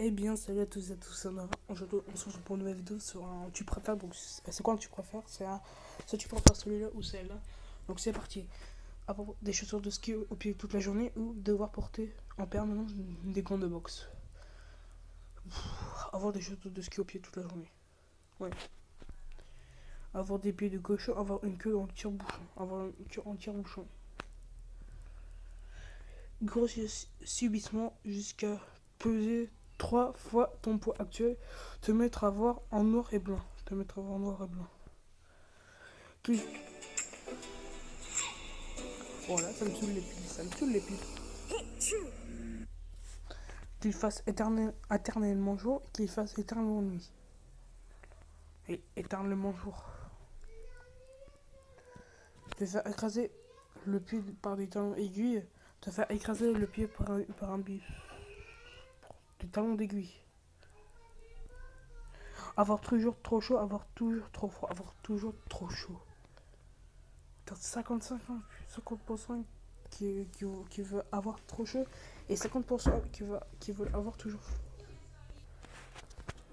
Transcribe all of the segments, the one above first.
Eh bien, salut à tous et à tous, aujourd'hui on se retrouve pour une nouvelle vidéo sur un tu préfères. Donc, c'est quoi un tu préfères? C'est tu préfères celui-là ou celle-là. Donc, c'est parti. Avoir des chaussures de ski au pied toute la journée ou devoir porter en permanence des gants de boxe. Avoir des chaussures de ski au pied toute la journée. Ouais. Avoir des pieds de cochon, avoir une queue en tire-bouchon. Avoir une queue en tire-bouchon. Grossir subitement jusqu'à peser 3 fois ton poids actuel. Te mettre à voir en noir et blanc. Te mettre à voir en noir et blanc. Qu'il... Voilà, ça me saoule les piles, ça me saoule les piles. Qu'il fasse éternellement jour, qu'il fasse éternellement nuit. Et éternellement jour. Te faire écraser le pied par des talons aiguilles. Te faire écraser le pied par un bif. Des talons d'aiguille. Avoir toujours trop chaud, avoir toujours trop froid, avoir toujours trop chaud. T'as 50% qui veut avoir trop chaud et 50% qui veut avoir toujours.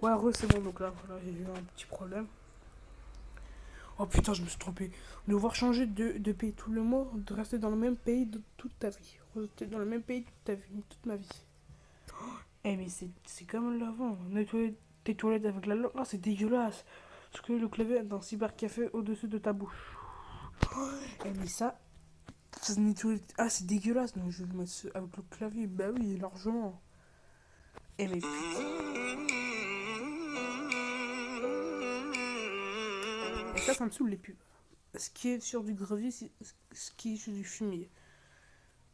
Ouais, re, c'est bon, donc là, voilà, j'ai eu un petit problème. Oh putain, je me suis trompé. Devoir changer de pays tout le mois, de rester dans le même pays de toute ta vie. Rester dans le même pays toute ma vie. Eh, mais c'est comme l'avant. Nettoyer tes toilettes avec la langue, ah, c'est dégueulasse. Parce que le clavier d'un cybercafé au-dessus de ta bouche. Eh, mais ça se nettoie. Ah, c'est dégueulasse. Donc, je vais le mettre avec le clavier. Bah oui, largement. Eh, mais et ça me saoule les pubs. Ce qui est sur du gravier, c'est ce qui est sur du fumier.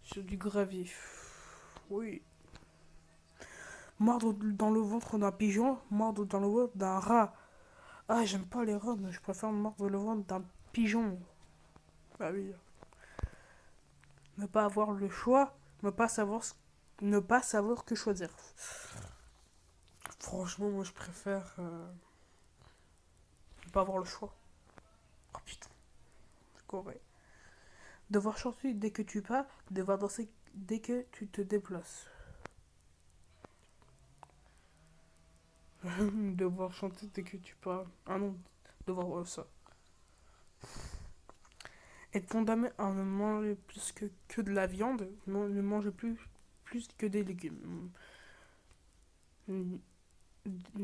Sur du gravier. Oui. Mordre dans le ventre d'un pigeon, mordre dans le ventre d'un rat. Ah, j'aime pas les rats, mais je préfère mordre le ventre d'un pigeon. Bah oui. Ne pas avoir le choix, ne pas savoir que choisir. Franchement, moi je préfère ne pas avoir le choix. Oh putain, c'est correct. Devoir chanter dès que tu pars, devoir danser dès que tu te déplaces. Devoir chanter dès que tu pars. Ah non, devoir ça. Être condamné à ne manger plus que de la viande, non, ne manger plus que des légumes. Ne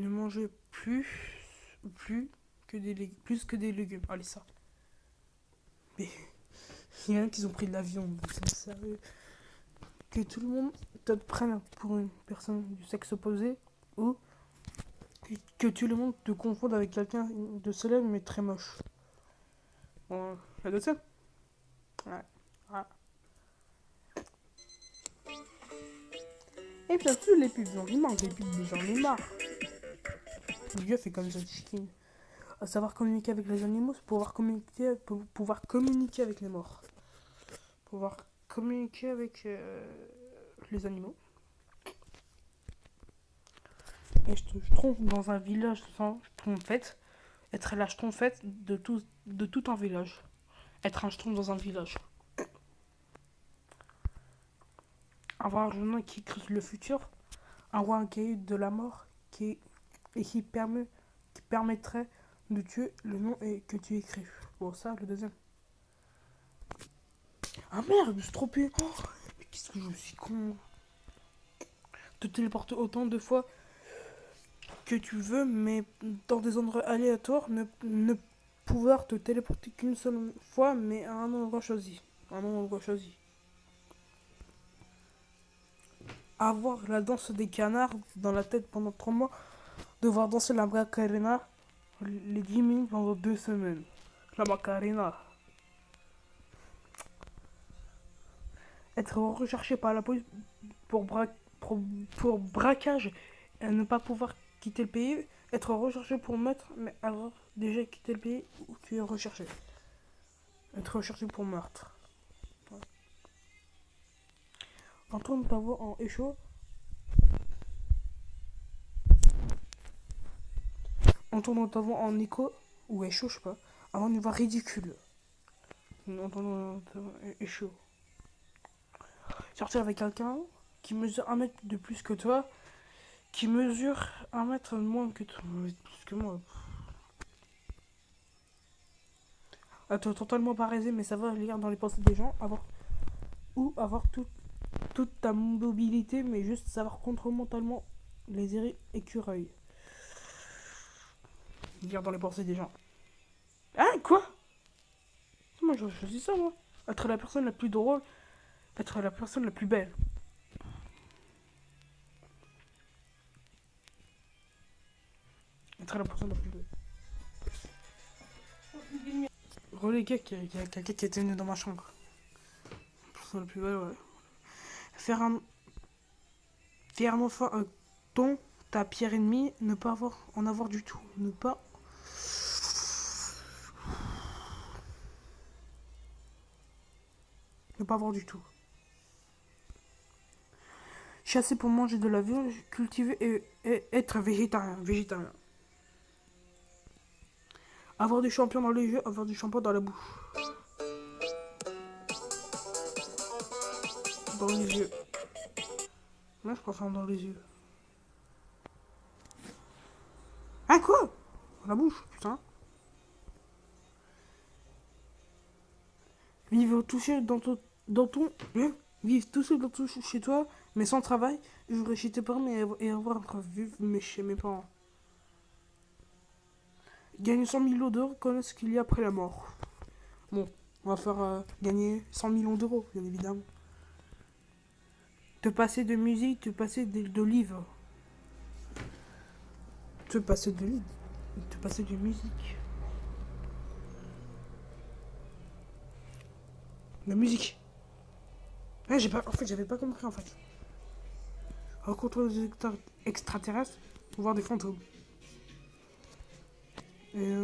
manger plus que des légumes. Allez, ça. Mais il y en a qui ont pris de la viande, c'est sérieux. Que tout le monde te prenne pour une personne du sexe opposé ou que tout le monde te confonde avec quelqu'un de célèbre mais très moche. Bon, la deuxième. Ouais. Ouais. Et bien sûr, les pubs, j'en ai marre des pubs, j'en ai marre. Le gars fait comme ça, chicken. À savoir communiquer avec les animaux, c'est pouvoir communiquer avec les morts. Pouvoir communiquer avec les animaux. Et je trompe dans un village sans trompette. Être la schtroumpfette de tout un village. Être un schtroumpf dans un village. Avoir un journal qui écrit le futur. Avoir un cahier de la mort qui permettrait de tuer le nom et que tu écris. Bon, ça, le deuxième. Ah merde, je me suis trompé. Oh, mais qu'est-ce que je suis con. Te téléporter autant de fois que tu veux, mais dans des endroits aléatoires, ne pouvoir te téléporter qu'une seule fois, mais à un endroit choisi. Un endroit choisi. Avoir la danse des canards dans la tête pendant 3 mois, devoir danser la Macarena les 10 minutes pendant 2 semaines. La Macarena. Être recherché par la police pour, pour braquage et ne pas pouvoir quitter le pays. Être recherché pour meurtre, mais avoir déjà quitté le pays où tu es recherché. Être recherché pour meurtre. Ouais. Entendre ta voix en écho. Entendre ta voix en écho ou écho, je sais pas. Avoir une voix ridicule. Entendre ta voix écho. Sortir avec quelqu'un qui mesure 1 mètre de plus que toi, qui mesure 1 mètre moins que toi. Plus que moi. Être totalement paralysé, mais savoir lire dans les pensées des gens. Avoir toute ta mobilité, mais juste savoir contrôler mentalement les écureuils. Lire dans les pensées des gens. Hein, quoi? Moi, je choisis ça, moi. Être la personne la plus drôle. Être la personne la plus belle. Être la personne la plus belle. Relégué qu'il y a quelqu'un qui était venu dans ma chambre. La personne la plus belle, ouais. Faire un enfant un ton, ta pire ennemie, ne pas en avoir du tout. Ne pas avoir du tout. Chasser pour manger de la viande, cultiver et être végétarien. Avoir des champions dans les yeux, avoir du shampoing dans la bouche. Dans les yeux. Moi, je préfère dans les yeux. Hein, quoi? Dans la bouche, putain. Vivre tout seul vivre tout seul chez toi, mais sans travail. Vivre chez tes parents et avoir vivre chez mes parents. Gagner 100 millions d'euros, connaître ce qu'il y a après la mort. Bon, on va faire gagner 100 millions d'euros, bien évidemment. Te passer de musique, te passer de livres. Te passer de livres. Te passer de musique. La musique. Ouais, j'avais pas compris en fait. Rencontrer des extraterrestres, voir des fantômes. Et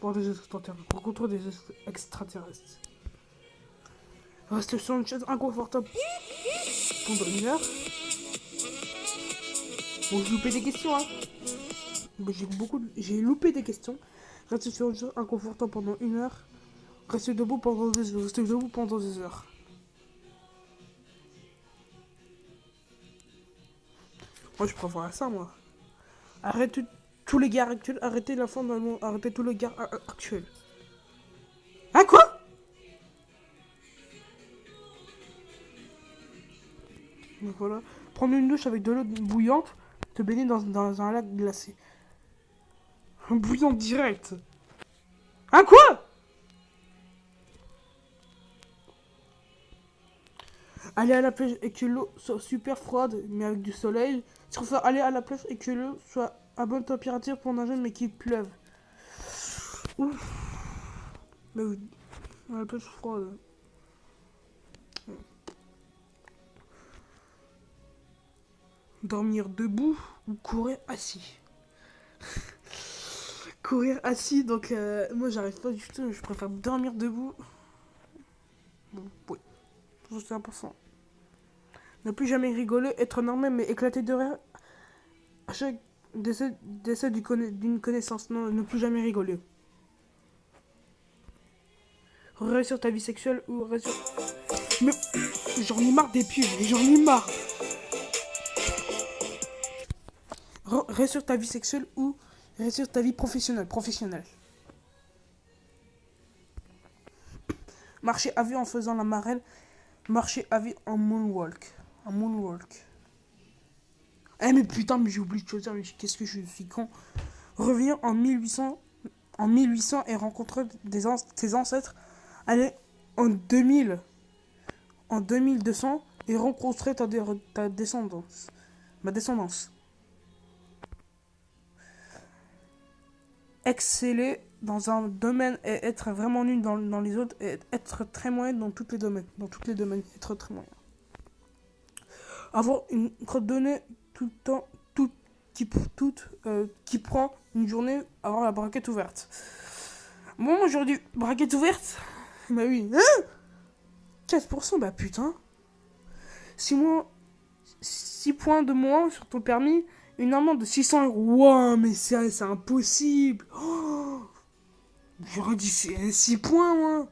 voir des extraterrestres. Rencontrer des extraterrestres. Rester sur une chaise inconfortable pendant 1 heure. Bon, j'ai loupé des questions, hein. J'ai loupé des questions. Rester sur une chaise inconfortable pendant 1 heure. Rester debout pendant 2 heures. Rester debout pendant 2 heures. Moi, je préfère ça, moi. Arrêtez tous les gars actuels. Arrêtez la fin dans le monde. Arrêtez tous les gars actuels. Hein, quoi? Donc voilà. Prendre une douche avec de l'eau bouillante. Te baigner dans un lac glacé. Un bouillon direct. Hein, quoi? Aller à la plage et que l'eau soit super froide, mais avec du soleil. Je préfère aller à la plage et que l'eau soit à bonne température pour nager, mais qu'il pleuve. Ouf. Mais oui, à la plage froide. Dormir debout ou courir assis. Courir assis, donc moi j'arrive pas du tout, je préfère dormir debout. Bon, oui, c'est important. Ne plus jamais rigoler, être normal mais éclater de rire à chaque décès d'une connaissance. Non, ne plus jamais rigoler. Réussir ta vie sexuelle ou réussir... Mais j'en ai marre des pubs, j'en ai marre. Réussir ta vie sexuelle ou réussir ta vie professionnelle. Marcher à vue en faisant la marelle. Marcher à vue en moonwalk. Eh mais putain, mais j'ai oublié de choisir, mais qu'est-ce que je suis con. Revenir en 1800 et rencontrer tes ancêtres. Aller en 2200 et rencontrer ta descendance. Ma descendance. Exceller dans un domaine et être vraiment nul dans les autres et être très moyen dans tous les domaines. Être très moyen. Avoir une coordonnée tout le temps, qui prend une journée, avoir la braquette ouverte. Bon, aujourd'hui, braquette ouverte. Bah oui. Hein, 4%, bah putain. 6 points de moins sur ton permis, une amende de 600 euros. Wow, mais c'est impossible. Oh, j'aurais dit 6 points, moi.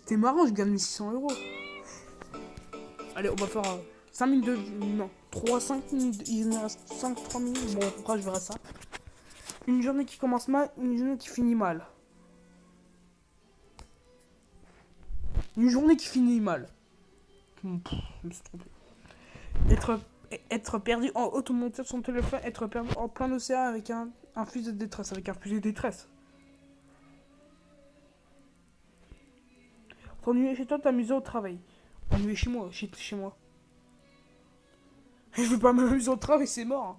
T'es marrant, je gagne 600 euros. Allez, on va faire 5 minutes de... Non, 3, 5 minutes. Il me reste 5, 3 minutes. Bon, pourquoi je verrai ça. Une journée qui commence mal, une journée qui finit mal. Une journée qui finit mal. Je me suis trompé. Être perdu en haute montée de son téléphone, être perdu en plein océan avec un fusil de détresse. Avec un fusil de détresse. T'ennuyer chez toi, t'amuser au travail. T'ennuyer chez moi, chez moi. Je veux pas m'amuser au travail, c'est mort.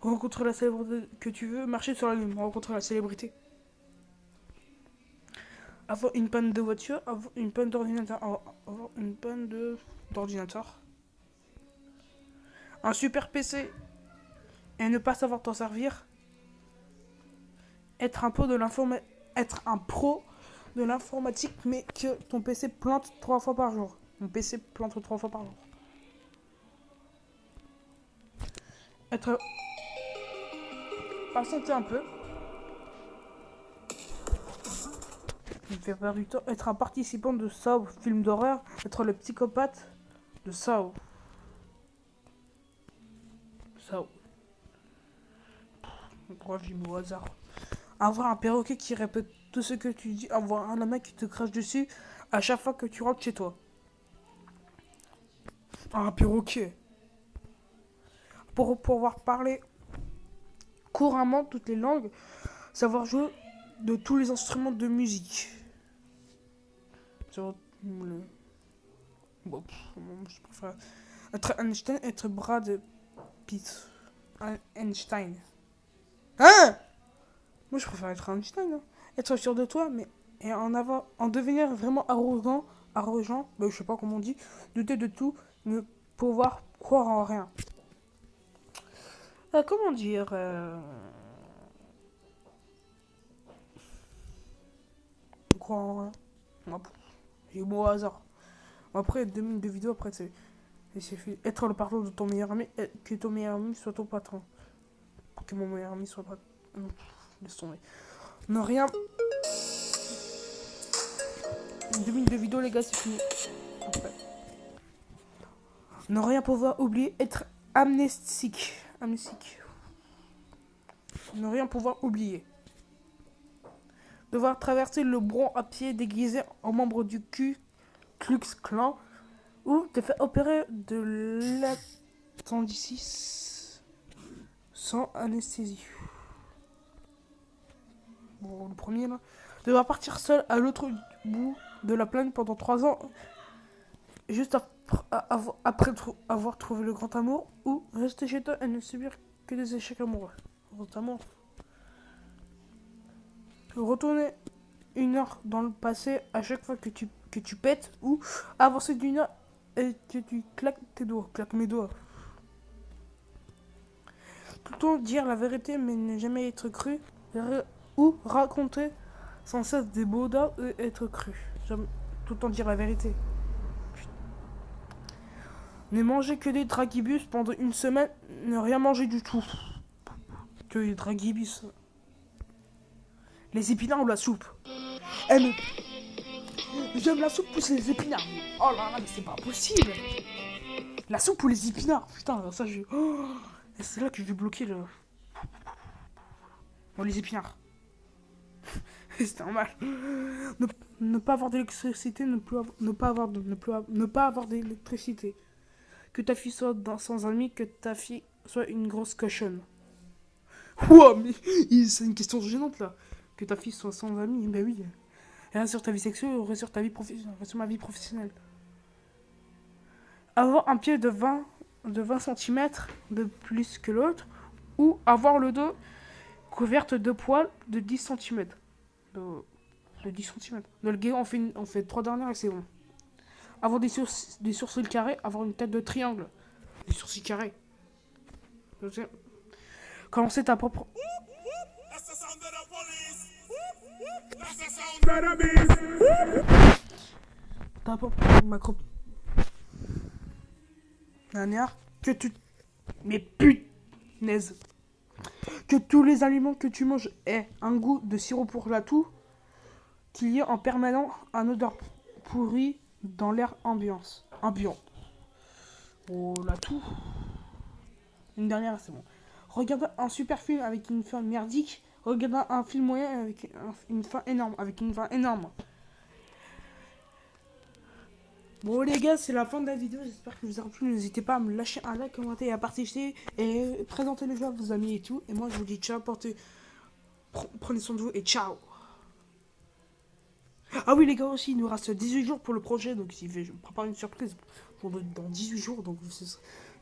Rencontrer la célébrité que tu veux, marcher sur la lune, rencontrer la célébrité. Avoir une panne de voiture, avoir une panne d'ordinateur, avoir une panne d'ordinateur. Un super PC et ne pas savoir t'en servir. Être un pro de l'informatique, mais que ton PC plante 3 fois par jour. Mon PC plante 3 fois par jour. Être... Patienter un peu. Me faire perdre du temps. Être un participant de Saw, film d'horreur. Être le psychopathe de Saw. Saw. Pourquoi je dis au hasard. Avoir un perroquet qui répète tout ce que tu dis. Avoir un mec qui te crache dessus à chaque fois que tu rentres chez toi. Un perroquet. Pour pouvoir parler couramment toutes les langues. Savoir jouer de tous les instruments de musique. Bon, je préfère être Einstein, être Brad Pitt. Einstein. Hein? Moi, je préfère être Einstein. Hein. Être sûr de toi, mais et en devenir vraiment arrogant, je sais pas comment on dit, douter de tout, ne pouvoir croire en rien. Comment dire croire en rien. J'ai eu au hasard. Après, 2 minutes de vidéo, après, c'est fait. Être le patron de ton meilleur ami, que ton meilleur ami soit ton patron. Que mon meilleur ami soit patron. Non, laisse tomber. Ne rien. 2 minutes de vidéo, les gars, c'est fini. Après. Ne rien pouvoir oublier, être amnésique. Ne rien pouvoir oublier. Devoir traverser le Bronx à pied déguisé en membre du Ku Klux Klan ou te faire opérer de l'appendicite sans anesthésie. Bon, le premier là. Devoir partir seul à l'autre bout de la planète pendant 3 ans juste après avoir trouvé le grand amour ou rester chez toi et ne subir que des échecs amoureux. Grand amour. Retourner 1 heure dans le passé à chaque fois que tu pètes ou avancer d'1 heure et que tu claques mes doigts. Tout le temps dire la vérité mais ne jamais être cru ou raconter sans cesse des baudas et être cru. Tout le temps dire la vérité. Ne manger que des dragibus pendant 1 semaine, ne rien manger du tout. Que des dragibus. Les épinards ou la soupe? J'aime la soupe plus les épinards. Oh là là, mais c'est pas possible. La soupe ou les épinards? Putain, ça je... Oh, c'est là que je vais bloquer le... Bon, les épinards. C'est normal. Ne pas avoir d'électricité, ne pas avoir d'électricité. Que ta fille soit sans amis, que ta fille soit une grosse cochonne. Wow, mais c'est une question gênante là. Que ta fille soit sans amis, ben oui. Rien sur ta vie sexuelle, rien sur ta vie professionnelle, sur ma vie professionnelle. Avoir un pied de 20 cm de plus que l'autre, ou avoir le dos couverte de poils de 10 cm. De 10 cm. Dans le gay, on fait 3 dernières et c'est bon. Avoir des sourcils carrés, avoir une tête de triangle. Des sourcils carrés. Commencer ta propre... Ta propre macro... Dernière. Que tu... Mais punaise. Que tous les aliments que tu manges aient un goût de sirop pour la toux. Qu'il y ait en permanence un odeur pourrie dans l'air ambiance. un bien. On a tout. Une dernière, c'est bon. Regarde un super film avec une fin merdique. Regarde un film moyen avec une fin énorme. Avec une fin énorme. Bon les gars, c'est la fin de la vidéo. J'espère que vous aurez plu. N'hésitez pas à me lâcher un like, commenter et à partager. Et présenter le jeu à vos amis et tout. Et moi je vous dis ciao, prenez soin de vous et ciao. Ah oui les gars aussi, il nous reste 18 jours pour le projet. Donc je me prépare une surprise dans 18 jours. Donc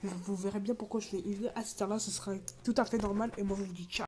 vous verrez bien pourquoi je fais à cette heure-là. Ce sera tout à fait normal. Et moi je vous dis ciao.